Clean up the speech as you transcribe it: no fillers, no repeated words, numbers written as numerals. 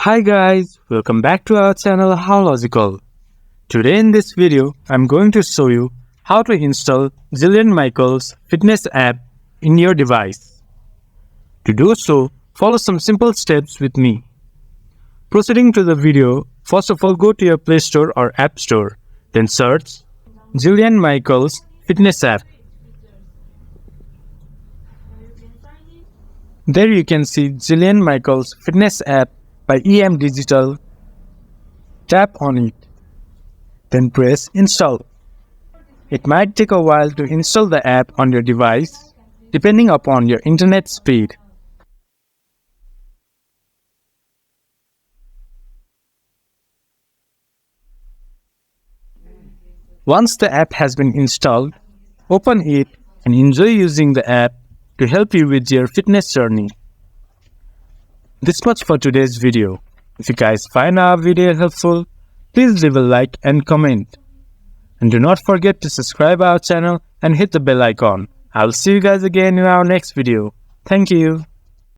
Hi guys, welcome back to our channel How Logical. Today in this video, I'm going to show you how to install Jillian Michaels fitness app in your device. To do so, follow some simple steps with me. Proceeding to the video, first of all go to your Play Store or App Store, then search Jillian Michaels fitness app. There you can see Jillian Michaels fitness app by EM Digital. Tap on it, then press install. It might take a while to install the app on your device, depending upon your internet speed. Once the app has been installed, open it and enjoy using the app to help you with your fitness journey. This much for today's video. If you guys find our video helpful, please leave a like and comment. And do not forget to subscribe our channel and hit the bell icon. I'll see you guys again in our next video. Thank you.